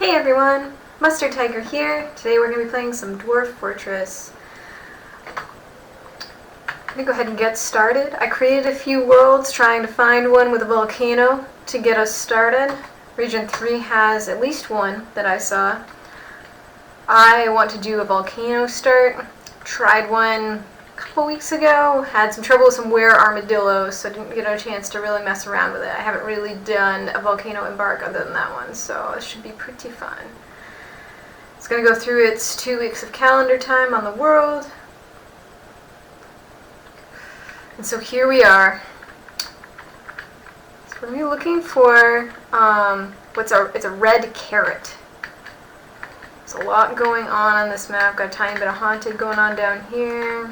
Hey everyone, Mustard Tiger here. Today we're going to be playing some Dwarf Fortress. I'm going to go ahead and get started. I created a few worlds trying to find one with a volcano to get us started. Region 3 has at least one that I saw. I want to do a volcano start. Tried one a couple weeks ago, had some trouble with some were armadillos, so I didn't get a chance to really mess around with it. I haven't really done a volcano embark other than that one, so it should be pretty fun. It's going to go through its 2 weeks of calendar time on the world. And so here we are. So we're going to be looking for, it's a red carrot. There's a lot going on this map. Got a tiny bit of haunted going on down here.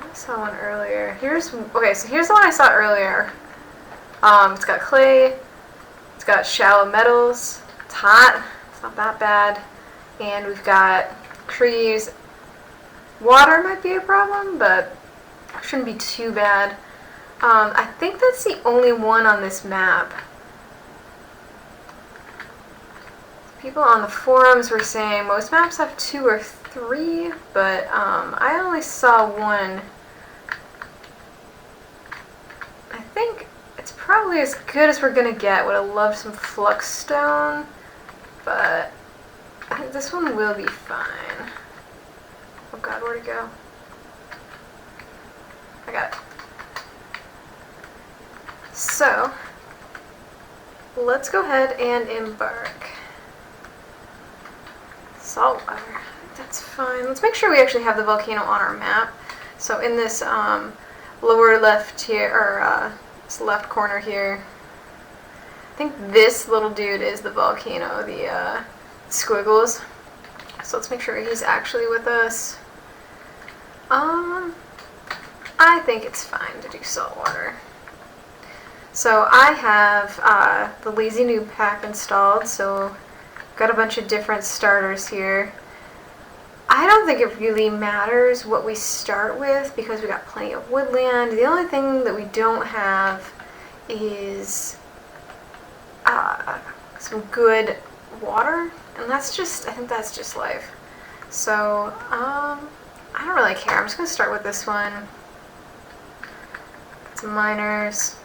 I saw one earlier. Here's the one I saw earlier. It's got clay. It's got shallow metals. It's hot. It's not that bad. And we've got trees. Water might be a problem, but it shouldn't be too bad. I think that's the only one on this map. People on the forums were saying most maps have 2 or 3, but I only saw one. I think it's probably as good as we're gonna get. Would have loved some flux stone, but I think this one will be fine. Oh god, where'd it go? I got it. So, let's go ahead and embark. Saltwater, that's fine. Let's make sure we actually have the volcano on our map. So in this lower left here, or this left corner here, I think this little dude is the volcano, the squiggles. So let's make sure he's actually with us. I think it's fine to do saltwater. So I have the Lazy Noob pack installed, so got a bunch of different starters here. I don't think it really matters what we start with because we got plenty of woodland. The only thing that we don't have is some good water, and I think that's just life. So I don't really care. I'm just gonna start with this one. Some miners.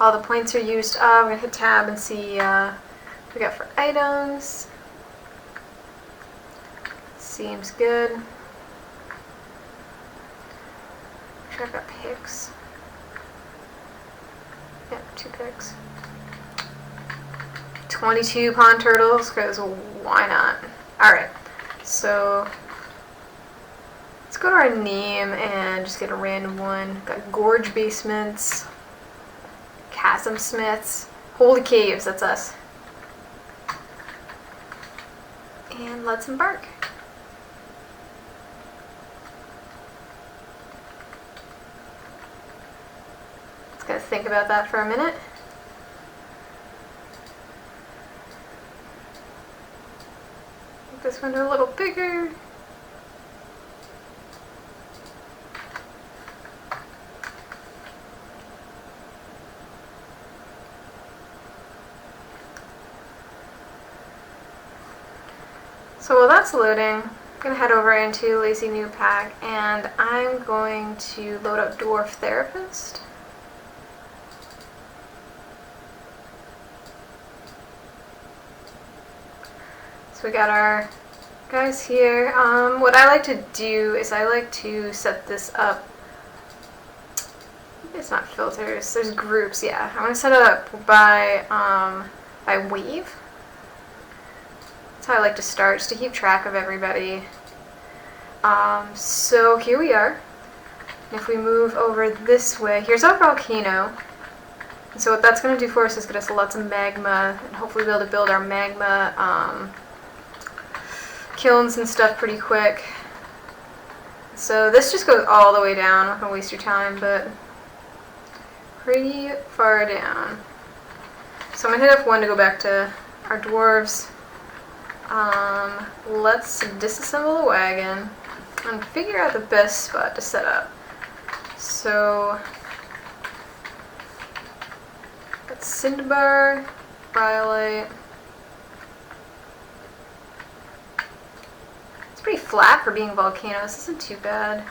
All the points are used up. I'm gonna hit tab and see what we got for items. Seems good. I'm sure I've got picks. Yep, 2 picks. 22 pond turtles, because why not? Alright, so let's go to our name and just get a random one. Got gorge basements, chasm smiths, holy caves, that's us. And let's embark. Just gotta think about that for a minute. Make this window a little bigger. So while that's loading, I'm going to head over into Lazy Noob Pack, and I'm going to load up Dwarf Therapist. So we got our guys here. What I like to do is I like to set this up. It's not filters, there's groups, yeah. I'm going to set it up by wave. That's how I like to start, just to keep track of everybody. So here we are. If we move over this way, here's our volcano. And so what that's going to do for us is get us lots of magma, and hopefully be able to build our magma kilns and stuff pretty quick. So this just goes all the way down. I'm not going to waste your time, but pretty far down. So I'm going to hit F1 to go back to our dwarves. Let's disassemble the wagon and figure out the best spot to set up. So Cinnabar, Rhyolite. It's pretty flat for being volcanoes. This isn't too bad.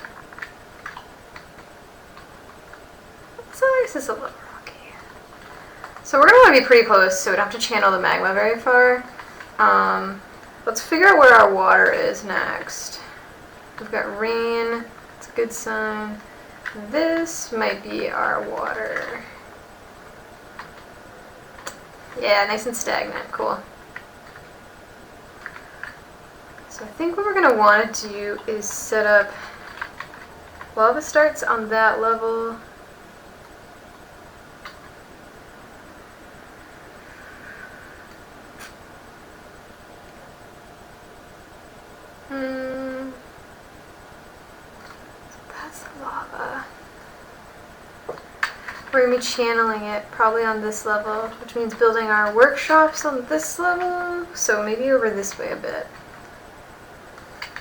This is a little rocky. So we're going to want to be pretty close so we don't have to channel the magma very far. Let's figure out where our water is next. We've got rain. It's a good sign. This might be our water. Yeah, nice and stagnant. Cool. So I think what we're going to want to do is set up lava starts on that level. So that's lava. We're going to be channeling it probably on this level, which means building our workshops on this level, so maybe over this way a bit.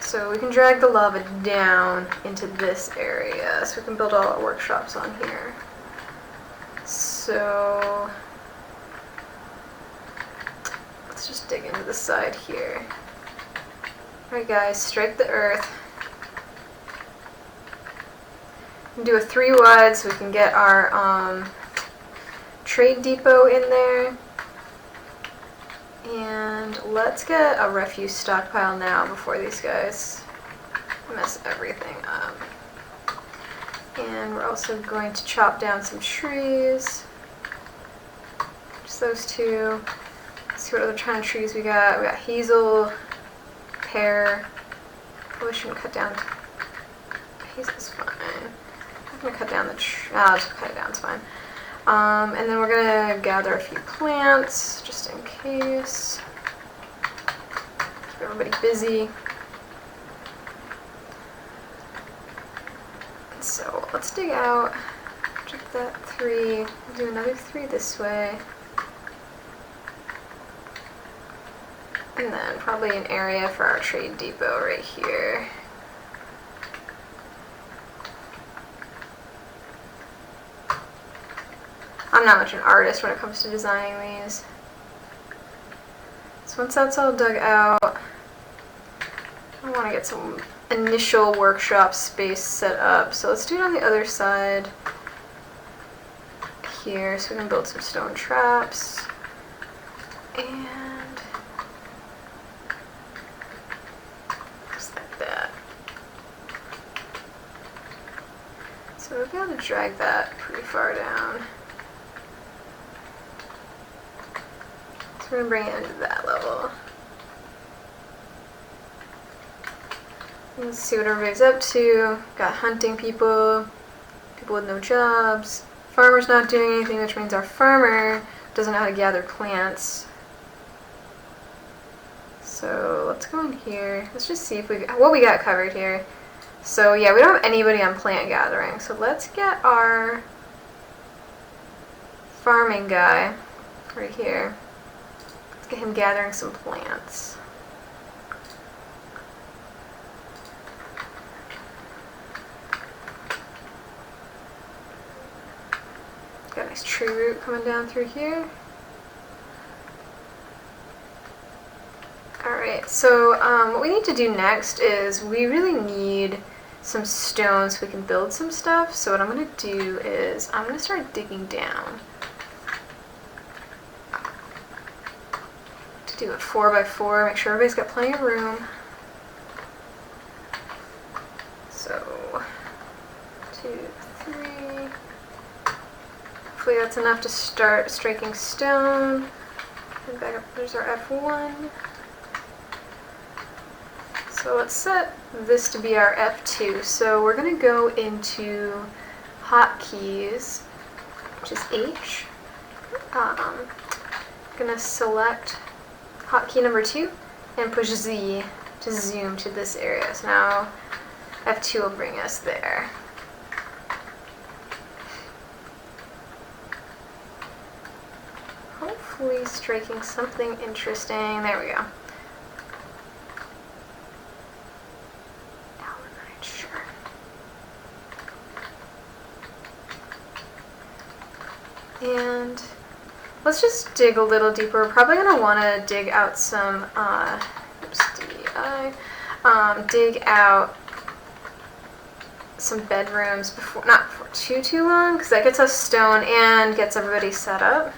So we can drag the lava down into this area, so we can build all our workshops on here. So let's just dig into the side here. Alright guys, strike the earth. Do a 3 wide so we can get our trade depot in there. And let's get a refuse stockpile now before these guys mess everything up. And we're also going to chop down some trees. Just those 2. Let's see what other kind of trees we got. We got hazel, pear. Probably shouldn't cut down. Hazel's fine. I'm gonna cut down the tree. I'll just cut it down, it's fine. And then we're gonna gather a few plants, just in case. Keep everybody busy. So let's dig out. Check that 3. Do another 3 this way. And then probably an area for our trade depot right here. I'm not much an artist when it comes to designing these. So once that's all dug out, I want to get some initial workshop space set up. So let's do it on the other side here so we can build some stone traps. And just like that. So we'll be able to drag that pretty far down. So we're going to bring it into that level. Let's see what everybody's up to. Got hunting people, people with no jobs. Farmer's not doing anything, which means our farmer doesn't know how to gather plants. So let's go in here. Let's just see if what we got covered here. So yeah, we don't have anybody on plant gathering. So let's get our farming guy right here. Let's get him gathering some plants. Got a nice tree root coming down through here. Alright, so what we need to do next is we really need some stone so we can build some stuff. So what I'm going to do is I'm going to start digging down. To do a 4x4, make sure everybody's got plenty of room. So 2, 3. Hopefully that's enough to start striking stone. And back up, there's our F1. So let's set this to be our F2. So we're going to go into hotkeys, which is H. Going to select hotkey number 2 and push Z to zoom to this area. So now F2 will bring us there. Hopefully striking something interesting. There we go. Sure. And Let's just dig a little deeper. We're probably going to want to dig out some, dig out some bedrooms before, not for too long, because that gets us stone and gets everybody set up.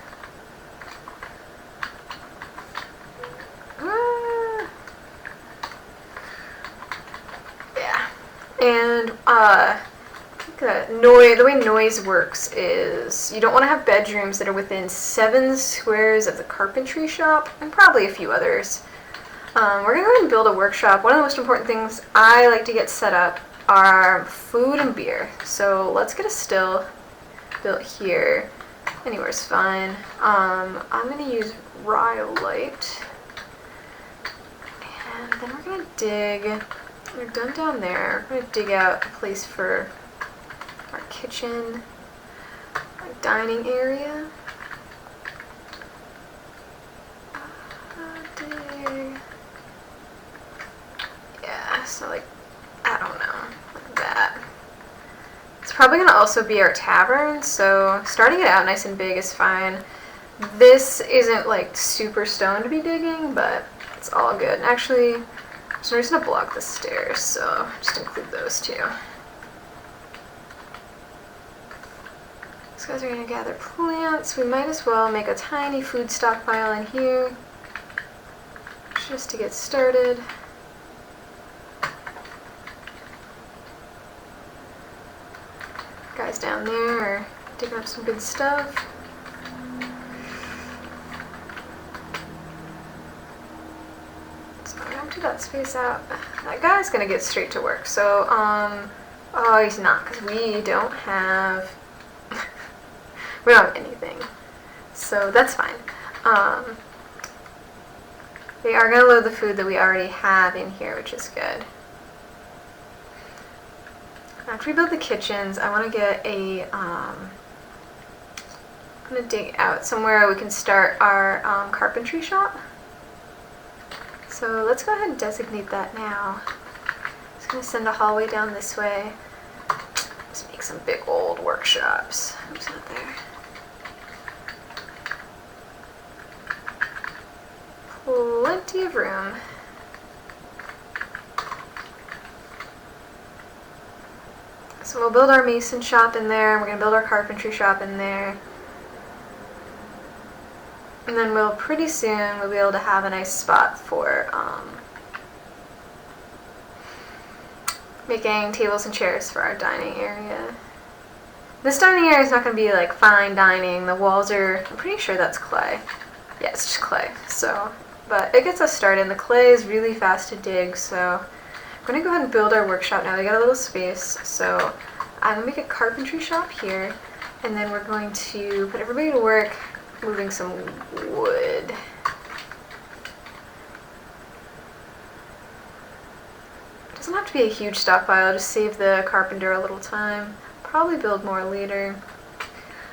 Yeah, and the way noise works is you don't want to have bedrooms that are within 7 squares of the carpentry shop, and probably a few others. We're going to go ahead and build a workshop. One of the most important things I like to get set up are food and beer. So let's get a still built here. Anywhere's fine. I'm going to use rhyolite. And then we're going to dig. We're done down there. We're going to dig out a place for our kitchen, our dining area. Dig. Yeah, so like, I don't know, like that. It's probably going to also be our tavern, so starting it out nice and big is fine. This isn't like super stone to be digging, but it's all good. And actually, so we're just going to block the stairs, so just include those two. These guys are going to gather plants. We might as well make a tiny food stockpile in here, just to get started. Guys down there are digging up some good stuff. So I'm gonna empty that space out. That guy's gonna get straight to work. So, oh, he's not, because we don't have anything. So that's fine. They are gonna load the food that we already have in here, which is good. After we build the kitchens, I want to get a, I'm going to dig out somewhere we can start our carpentry shop. So let's go ahead and designate that now. Just going to send a hallway down this way. Just make some big old workshops. Oops, not there. Plenty of room. So we'll build our mason shop in there, and we're going to build our carpentry shop in there. And then pretty soon we'll be able to have a nice spot for making tables and chairs for our dining area. This dining area is not going to be like fine dining. The walls are, I'm pretty sure that's clay. Yeah, it's just clay. So, but it gets us started. And the clay is really fast to dig, so I'm going to go ahead and build our workshop now. We got a little space, so I'm going to make a carpentry shop here, and then we're going to put everybody to work moving some wood. It doesn't have to be a huge stockpile, just save the carpenter a little time. Probably build more later.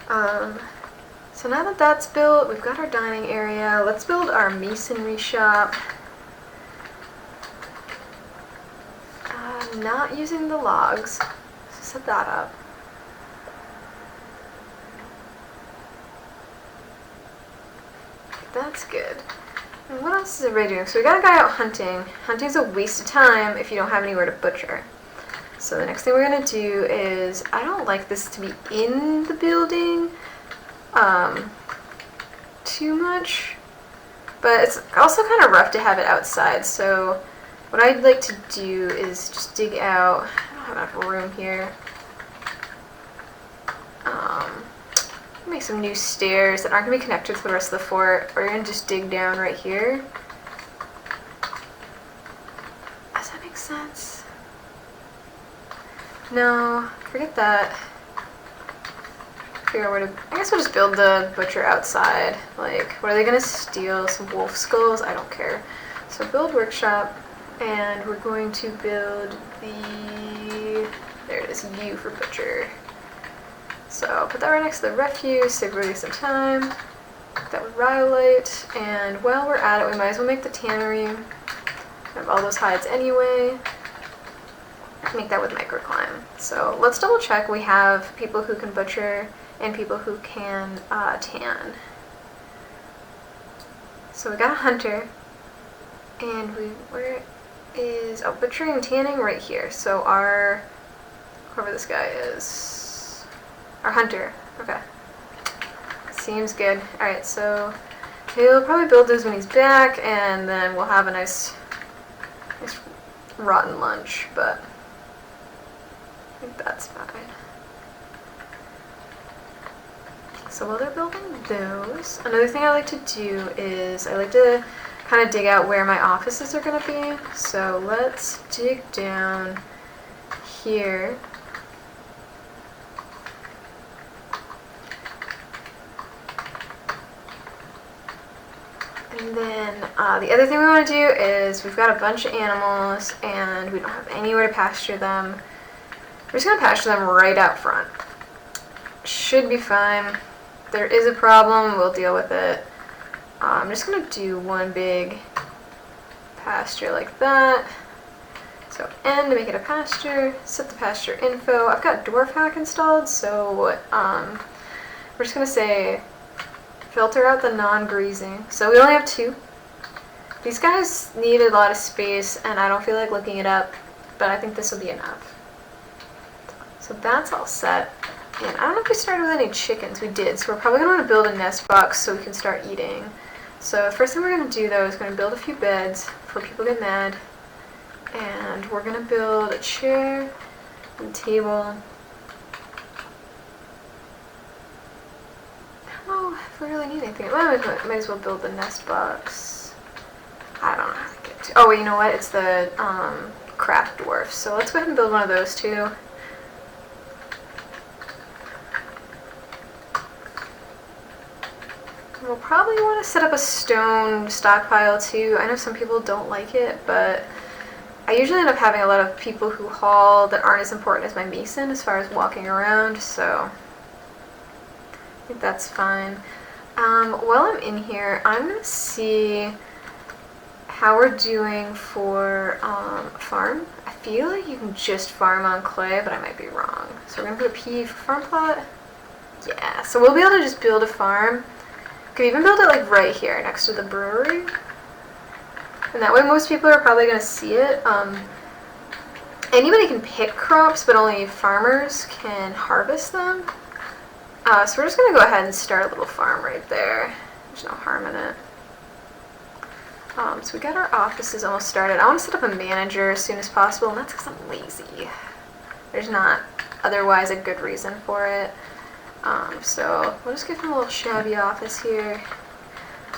So now that that's built, we've got our dining area. Let's build our masonry shop. Not using the logs. Set that up. That's good. And what else is everybody doing? So we got a guy out hunting. Hunting's a waste of time if you don't have anywhere to butcher. So the next thing we're going to do is, I don't like this to be in the building too much, but it's also kind of rough to have it outside. So what I'd like to do is just dig out, I don't have enough room here, make some new stairs that aren't going to be connected to the rest of the fort. We're going to just dig down right here. Does that make sense? No, forget that. Figure out where to, I guess we'll just build the butcher outside. Like, what are they going to steal? Some wolf skulls? I don't care. So build workshop. And we're going to build the, there it is, U for butcher. So put that right next to the refuse, save everybody some time. Put that with rhyolite, and while we're at it, we might as well make the tannery. We have all those hides anyway. Make that with microclimb. So let's double check we have people who can butcher and people who can tan. So we got a hunter, and where is, oh, butchery and tanning right here. So our, whoever this guy is, our hunter, okay. Seems good. Alright, so he'll probably build those when he's back, and then we'll have a nice rotten lunch, but I think that's fine. So while they're building those, another thing I like to do is I like to kind of dig out where my offices are going to be. So let's dig down here. And then the other thing we want to do is we've got a bunch of animals and we don't have anywhere to pasture them. We're just going to pasture them right out front. Should be fine. If there is a problem, we'll deal with it. I'm just going to do one big pasture like that. So N to make it a pasture, set the pasture info. I've got Dwarf hack installed, so we're just going to say filter out the non-grazing. So we only have 2. These guys need a lot of space and I don't feel like looking it up, but I think this will be enough. So that's all set. And I don't know if we started with any chickens. We did, so we're probably going to want to build a nest box so we can start eating. So the first thing we're going to do though is going to build a few beds before people get mad. And we're going to build a chair and table. I don't know if we really need anything. Well, we might as well build the nest box. I don't know how to get to. Oh, wait, you know what? It's the craft dwarf. So let's go ahead and build one of those too. We'll probably want to set up a stone stockpile too. I know some people don't like it, but I usually end up having a lot of people who haul that aren't as important as my mason as far as walking around, so I think that's fine. While I'm in here, I'm going to see how we're doing for farm. I feel like you can just farm on clay, but I might be wrong. So we're going to put a P for farm plot. Yeah, so we'll be able to just build a farm. Could even build it like right here next to the brewery. And that way most people are probably going to see it. Anybody can pick crops, but only farmers can harvest them. So we're just going to go ahead and start a little farm right there. There's no harm in it. So we got our offices almost started. I want to set up a manager as soon as possible, and that's because I'm lazy. There's not otherwise a good reason for it. So we'll just give him a little shabby office here.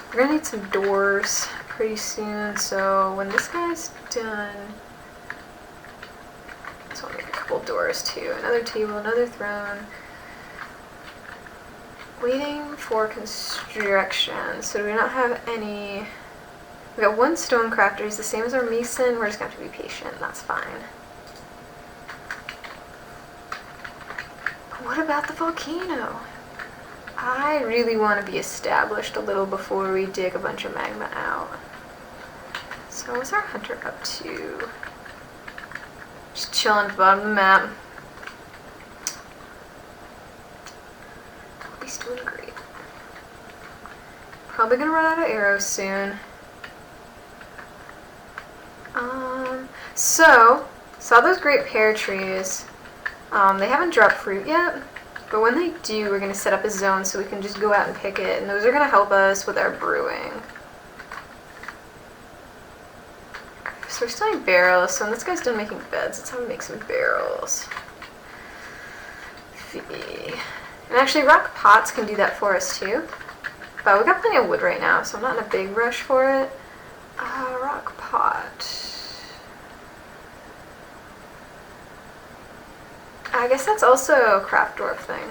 We're going to need some doors pretty soon, so when this guy's done, so I'll make a couple doors too. Another table, another throne. Waiting for construction. So do we not have any? We got 1 stone crafter. He's the same as our mason. We're just going to have to be patient. That's fine. What about the volcano? I really want to be established a little before we dig a bunch of magma out. So what's our hunter up to? Just chilling at the bottom of the map. He's doing great. Probably gonna run out of arrows soon. So saw those great pear trees. They haven't dropped fruit yet, but when they do, we're going to set up a zone so we can just go out and pick it, and those are going to help us with our brewing. So we're still in barrels, so when this guy's done making beds, let's have him make some barrels. And actually, rock pots can do that for us too, but we've got plenty of wood right now, so I'm not in a big rush for it. Rock pot. I guess that's also a craft dwarf thing.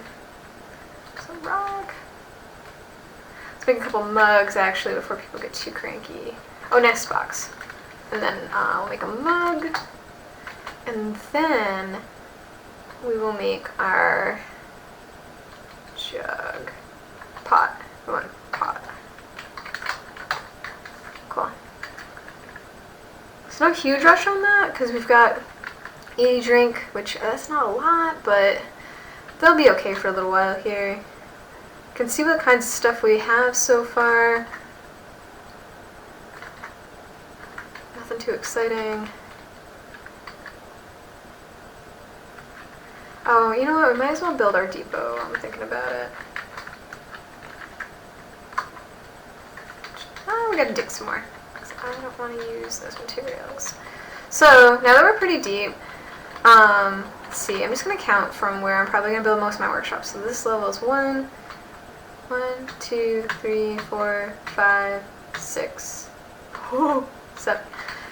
So rock. Let's make a couple mugs actually before people get too cranky. Oh, nest box. And then we'll make a mug. And then we will make our jug. Pot. We want pot. Cool. There's no huge rush on that because we've got 80 drink, which that's not a lot, but they'll be okay for a little while here. You can see what kinds of stuff we have so far. Nothing too exciting. Oh, you know what? We might as well build our depot. I'm thinking about it. Oh, we gotta dig some more. Because I don't want to use those materials. So, now that we're pretty deep, let's see. I'm just gonna count from where I'm probably gonna build most of my workshops. So this level is 1, 2, 3, 4, 5, 6, 7.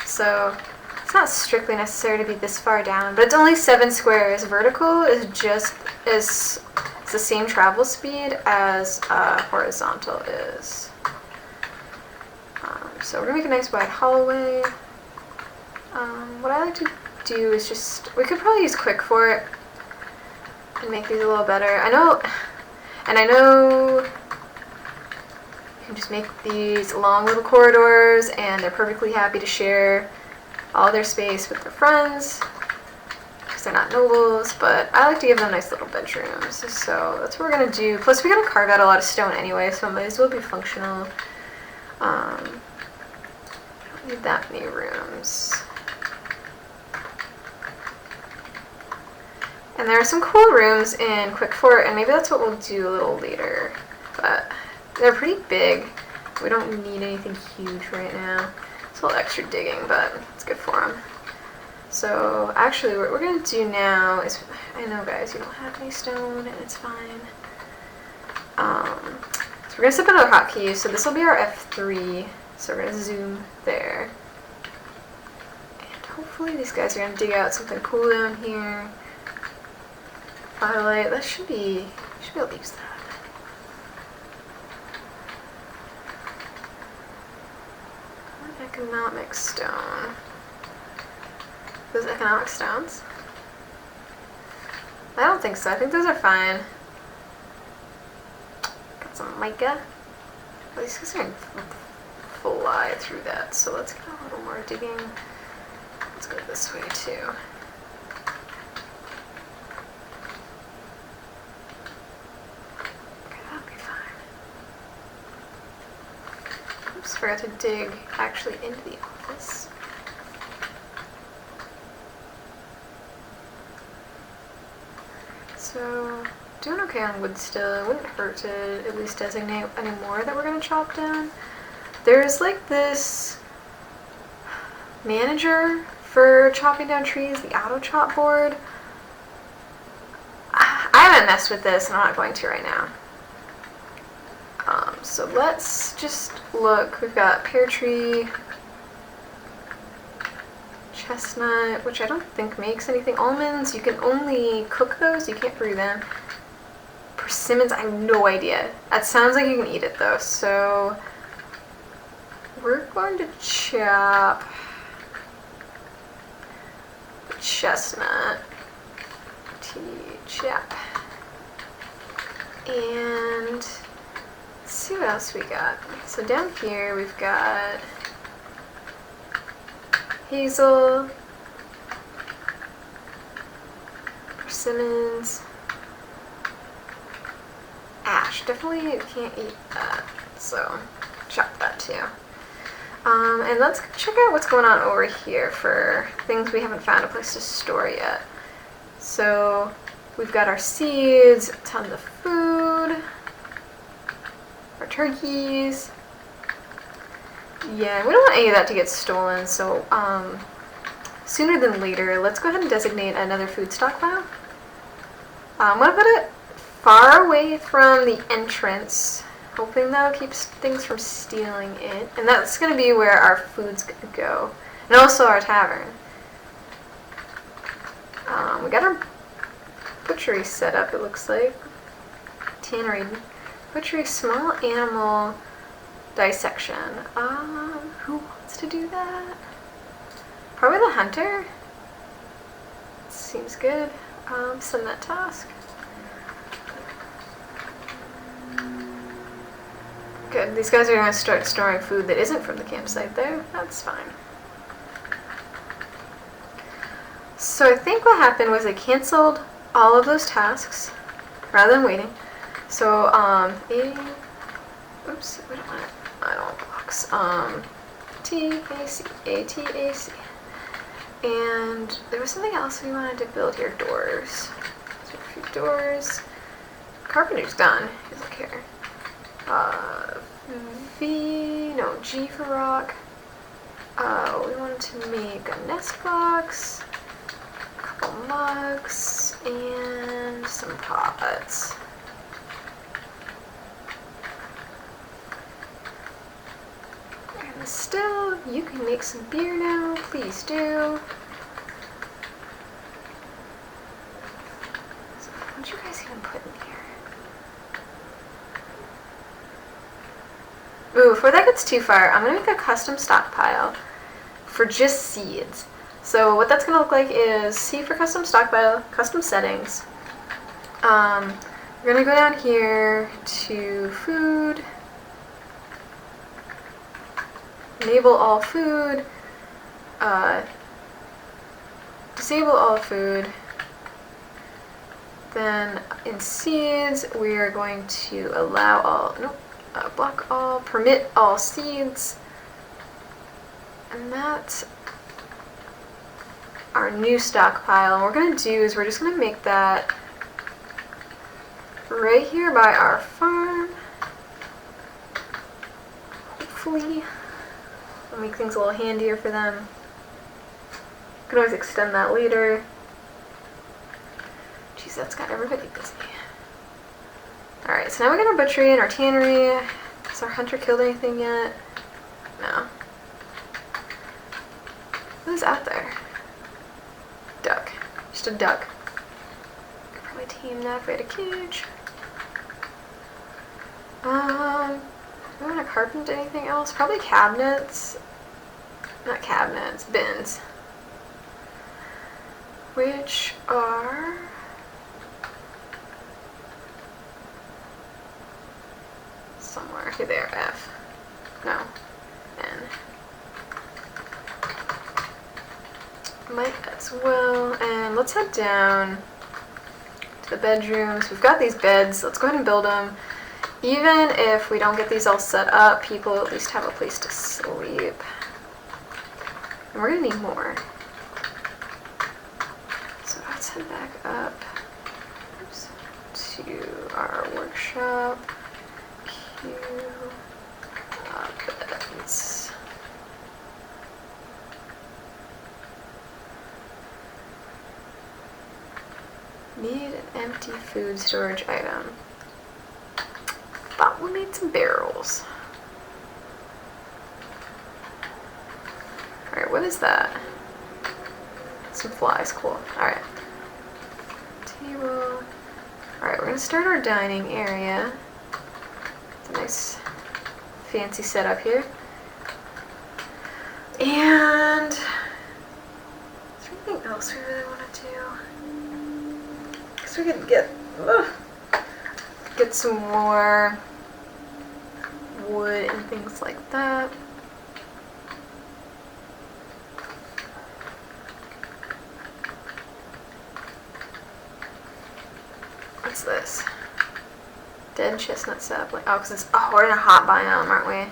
So it's not strictly necessary to be this far down, but it's only 7 squares. Vertical is just it's the same travel speed as horizontal is. So we're gonna make a nice wide hallway. What I like to do is just, we could probably use quick for it and make these a little better. I know you can just make these long little corridors and they're perfectly happy to share all their space with their friends because they're not nobles, but I like to give them nice little bedrooms. So that's what we're gonna do. Plus we gotta carve out a lot of stone anyway, so it might as well be functional. I don't need that many rooms. And there are some cool rooms in Quick Fort, and maybe that's what we'll do a little later. But they're pretty big. We don't need anything huge right now. It's a little extra digging, but it's good for them. So actually what we're going to do now is, I know guys, you don't have any stone, and it's fine. So we're going to set another hotkey, so this will be our F3. So we're going to zoom there. And hopefully these guys are going to dig out something cool down here. Highlight, that should be able to use that. Economic stone. Those economic stones? I don't think so. I think those are fine. Got some mica. Well, these guys are going to fly through that, so let's get a little more digging. Let's go this way too. Forgot to dig actually into the office. So, doing okay on wood still. It wouldn't hurt to at least designate any more that we're going to chop down. There's like this manager for chopping down trees, the auto chop board. I haven't messed with this and I'm not going to right now. So let's just look. We've got pear tree, chestnut, which I don't think makes anything. Almonds, you can only cook those, you can't brew them. Persimmons, I have no idea. That sounds like you can eat it though. So we're going to chop the chestnut. Chop. And let's see what else we got. So down here we've got hazel, persimmons, ash. Definitely can't eat that, so chop that too. And let's check out what's going on over here for things we haven't found a place to store yet. So we've got our seeds, tons of food, our turkeys. Yeah, we don't want any of that to get stolen, so sooner than later, let's go ahead and designate another food stockpile. I'm going to put it far away from the entrance, hoping that'll keep things from stealing it. And that's going to be where our food's going to go. And also our tavern. We got our butchery set up, it looks like. Tannery. Butchery, small animal dissection. Who wants to do that? Probably the hunter. Seems good. Send that task. Good. These guys are going to start storing food that isn't from the campsite there. That's fine. So I think what happened was they canceled all of those tasks rather than waiting. So oops, we don't want it. I don't want blocks. A-T-A-C, A-T-A-C. And there was something else we wanted to build here. Doors. So a few doors. Carpenter's done. He's like here. G for rock. We wanted to make a nest box, a couple mugs, and some pots. And still, you can make some beer now. Please do. So, what'd you guys even put in here? Ooh, before that gets too far, I'm going to make a custom stockpile for just seeds. So what that's going to look like is C for custom stockpile, custom settings. We're going to go down here to food, enable all food, disable all food. Then in seeds, we are going to allow all, block all, permit all seeds, and that's our new stockpile. And what we're going to do is we're just going to make that right here by our farm. Hopefully, it'll make things a little handier for them. You can always extend that later. Jeez, that's got everybody busy. Alright, so now we got our butchery and our tannery. Has our hunter killed anything yet? No. Who's out there? Duck. Just a duck. Could probably tame that if we had a cage. Do we want to carpenter anything else? Probably cabinets. Not cabinets, bins. Which are... somewhere. Here they are. F. No. N. Might as well. And let's head down to the bedrooms. We've got these beds. Let's go ahead and build them. Even if we don't get these all set up, people at least have a place to sleep. And we're going to need more. So let's head back up to our workshop. Beds. Need an empty food storage item. But we made some barrels. Alright, what is that? Some flies, cool. Alright. Table. Alright, we're gonna start our dining area. It's a nice fancy setup here. And is there anything else we really want to do? Guess we could get some more wood and things like that. What's this? Dead chestnut sapling. Oh, because it's, oh, we're in a hot biome, aren't we?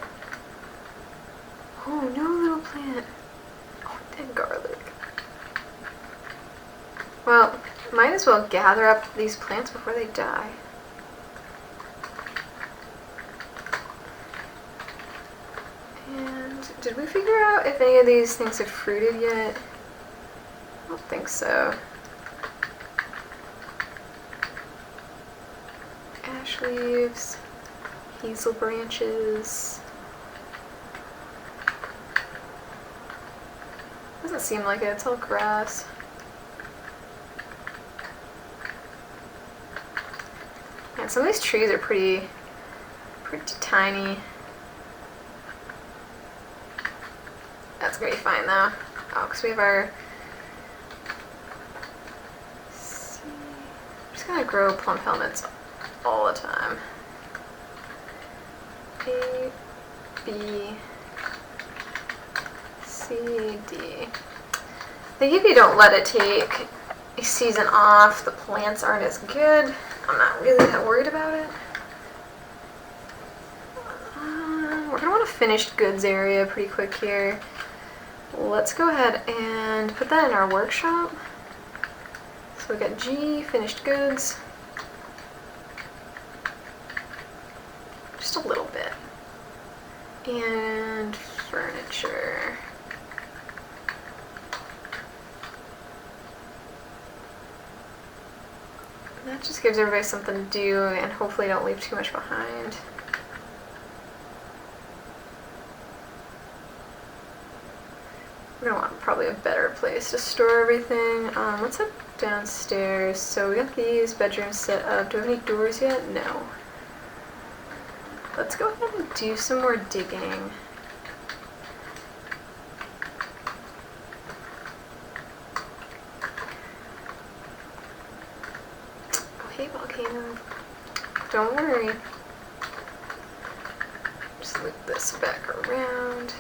Oh, no little plant. Oh, dead garlic. Well, might as well gather up these plants before they die. And did we figure out if any of these things have fruited yet? I don't think so. Ash leaves, hazel branches. Doesn't seem like it, it's all grass. And some of these trees are pretty tiny. That's gonna be fine though. Oh, because we have our... I'm just gonna grow plum helmets all the time. A, B, C, D. I think if you don't let it take a season off, the plants aren't as good. I'm not really that worried about it. we're gonna want a finished goods area pretty quick here. Let's go ahead and put that in our workshop. So we got G, finished goods. Just a little bit. And furniture. That just gives everybody something to do and hopefully don't leave too much behind. We're gonna want probably a better place to store everything. Let's head downstairs. So we got these bedrooms set up. Do we have any doors yet? No. Let's go ahead and do some more digging. Oh, hey, volcano. Don't worry. Just loop this back around.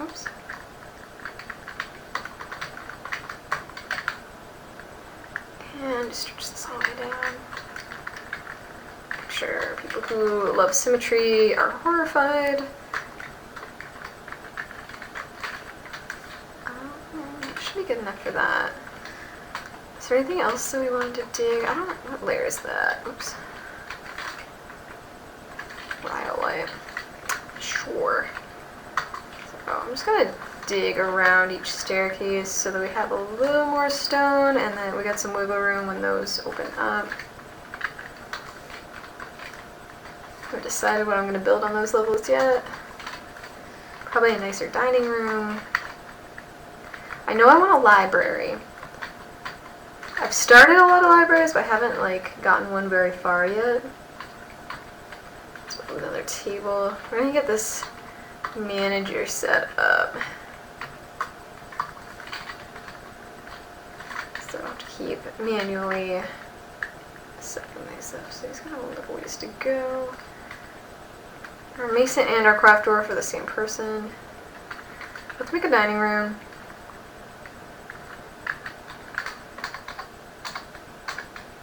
Oops. And stretch this all the way down. I'm sure people who love symmetry are horrified. Should be good enough for that. Is there anything else that we wanted to dig? I don't know. What layer is that? Oops. Rhyolite. Sure. So I'm just gonna dig around each staircase so that we have a little more stone and then we got some wiggle room when those open up. I haven't decided what I'm going to build on those levels yet. Probably a nicer dining room. I know I want a library. I've started a lot of libraries but I haven't like gotten one very far yet. Let's put another table. We're going to get this manager set up. So I have to keep manually setting these up. So he's got a little ways to go. Our mason and our craft dwarf are the same person. Let's make a dining room.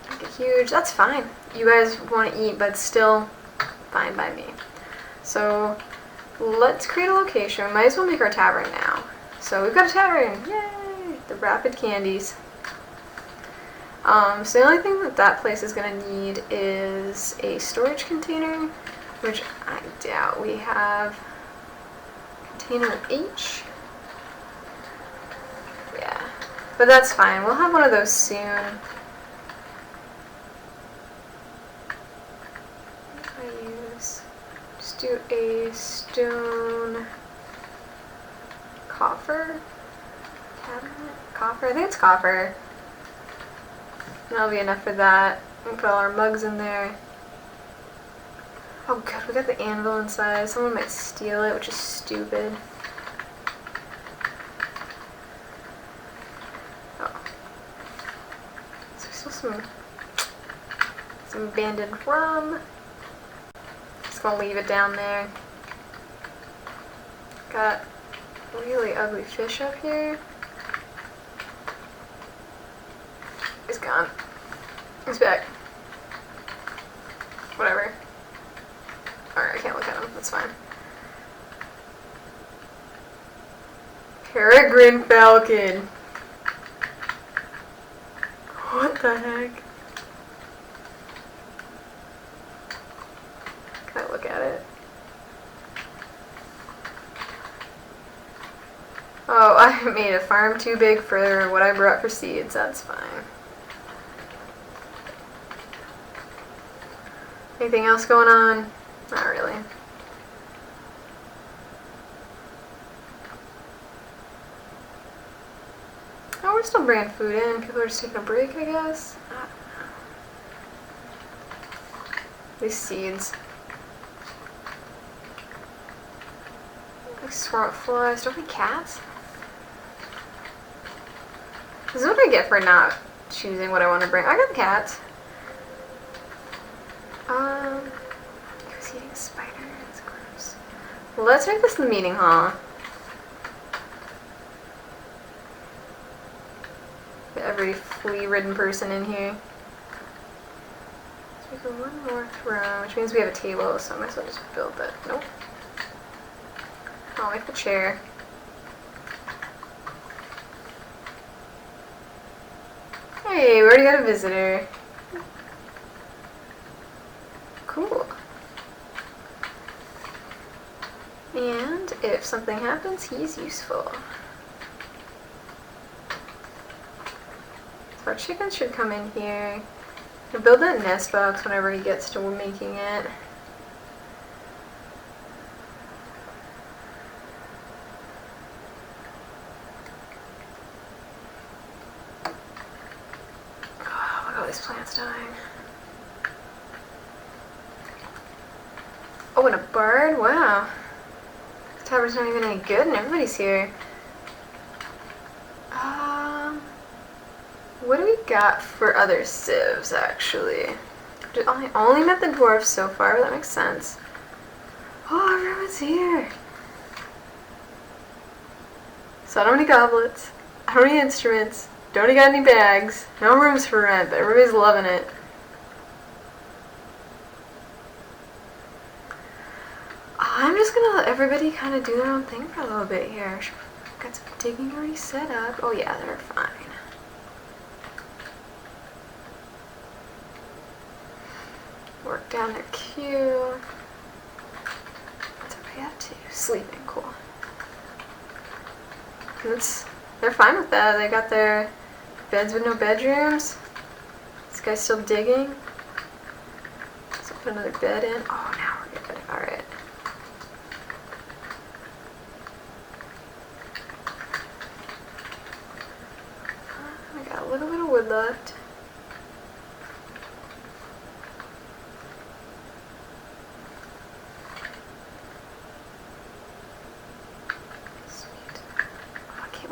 Make it huge. That's fine. You guys want to eat, but still fine by me. So let's create a location. We might as well make our tavern now. So we've got a tavern. Yay! The rapid candies. So the only thing that that place is going to need is a storage container, which I doubt we have. Container with H. Yeah, but that's fine. We'll have one of those soon. What do I use? Just do a stone coffer. Cabinet? Coffer? I think it's coffer. That'll be enough for that. We'll put all our mugs in there. Oh god, we got the anvil inside. Someone might steal it, which is stupid. Oh. So still some abandoned rum. Just gonna leave it down there. Got a really ugly fish up here. He's gone. He's back. Whatever. Alright, I can't look at him. That's fine. Peregrine falcon. What the heck? Can I look at it? Oh, I made a farm too big for what I brought for seeds. That's fine. Anything else going on? Not really. Oh, we're still bringing food in. People are just taking a break, I guess. I don't know. These seeds. Like swamp flies. Don't we have cats? This is what I get for not choosing what I want to bring. I got cats. He was eating a spider. That's gross. Well, let's make this the meeting hall. flea-ridden person in here. So we go one more throne, which means we have a table, so I might as well just build that. Nope. I'll make the chair. Hey, we already got a visitor. Cool. And if something happens, he's useful. So our chicken should come in here. We'll build that nest box whenever he gets to making it. Oh, look at all these plants dying. Oh, and a bird? Wow. This tavern's not even any good and everybody's here. What do we got for other civs, actually? I only met the dwarf so far, but that makes sense. Oh, everyone's here. So I don't need goblets. I don't need instruments. Don't got any bags. No rooms for rent, but everybody's loving it. I'm just gonna let everybody kind of do their own thing for a little bit here. Got some digging already set up. Oh yeah, they're fine. Work down their queue. What's everybody up to? Sleeping, cool. They're fine with that. They got their beds with no bedrooms. This guy's still digging. Let's put another bed in. Oh, now we're good. Alright. I got a little bit of wood left.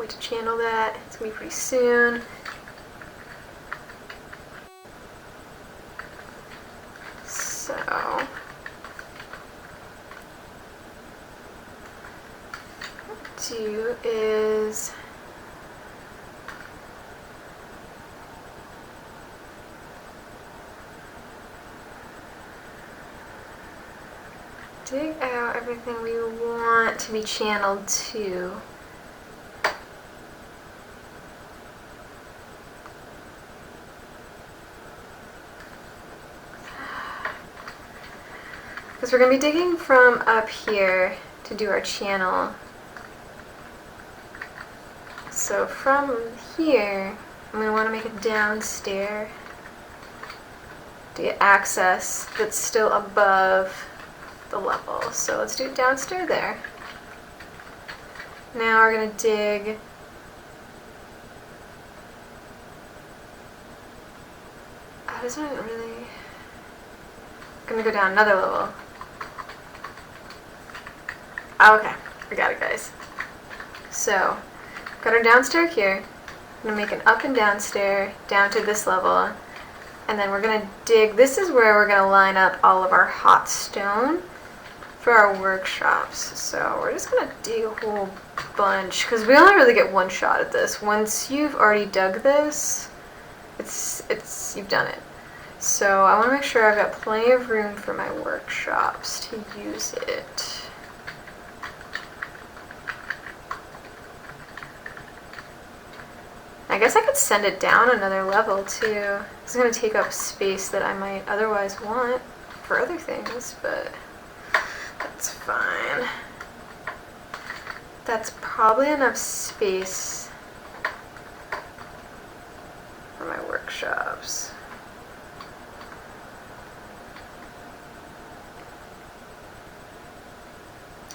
To channel that. It's gonna be pretty soon. So what I'll do is dig out everything we want to be channeled to. Because we're going to be digging from up here to do our channel. So from here, I'm going to want to make a downstairs to get access that's still above the level. So let's do it downstairs there. Now we're going to dig isn't it really gonna go down another level? Okay, I got it, guys. So, got our downstairs here. I'm gonna make an up and down stair down to this level, and then we're gonna dig. This is where we're gonna line up all of our hot stone for our workshops. So we're just gonna dig a whole bunch because we only really get one shot at this. Once you've already dug this, you've done it. So I want to make sure I've got plenty of room for my workshops to use it. I guess I could send it down another level too. It's going to take up space that I might otherwise want for other things, but that's fine. That's probably enough space for my workshops.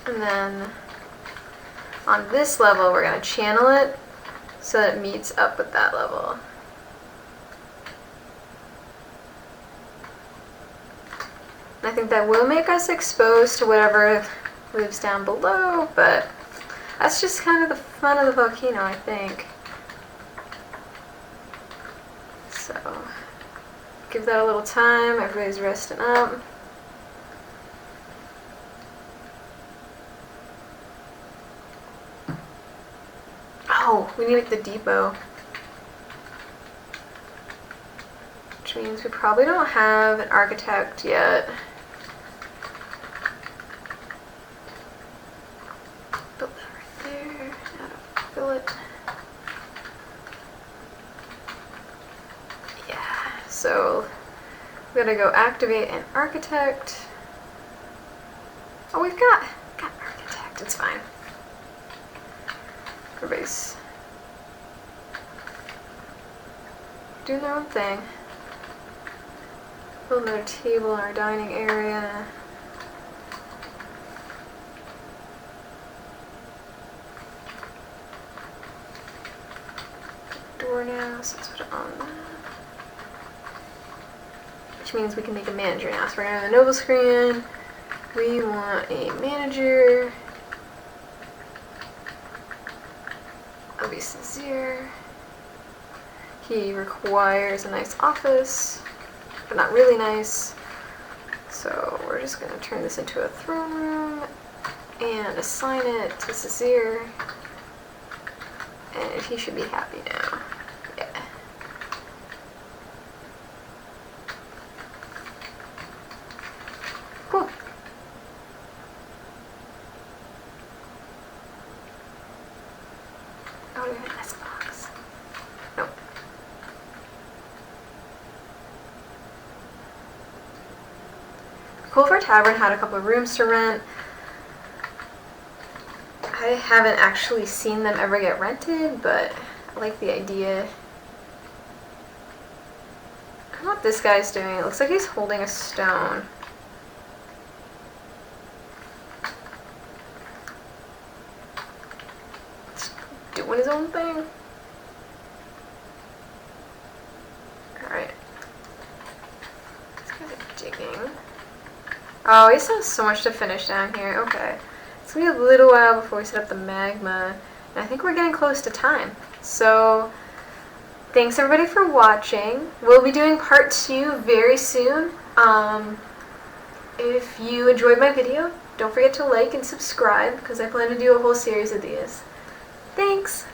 And then on this level, we're going to channel it so that it meets up with that level. And I think that will make us exposed to whatever lives down below, but that's just kind of the fun of the volcano, I think. So, give that a little time. Everybody's resting up. Oh, we need to make the depot. which means we probably don't have an architect yet. Build that right there. Add a fillet. Yeah, so we gotta go activate an architect. Oh, we've got architect. It's fine. Everybody's doing their own thing. Build another table in our dining area. Door now, so let's put it on that. Which means we can make a manager now. So we're going to the noble screen. We want a manager. That'll be sincere. He requires a nice office, but not really nice. So we're just going to turn this into a throne room and assign it to Cesare. And he should be happy now. Yeah. Cool. Oh, we have an S box. Nope. Cool if our tavern had a couple of rooms to rent. I haven't actually seen them ever get rented, but I like the idea. I don't know what this guy's doing. It looks like he's holding a stone. He's doing his own thing. Alright. This guy's digging. Oh, he still has so much to finish down here. Okay. It's going to be a little while before we set up the magma, and I think we're getting close to time. So, thanks everybody for watching. We'll be doing part 2 very soon. If you enjoyed my video, don't forget to like and subscribe, because I plan to do a whole series of these. Thanks!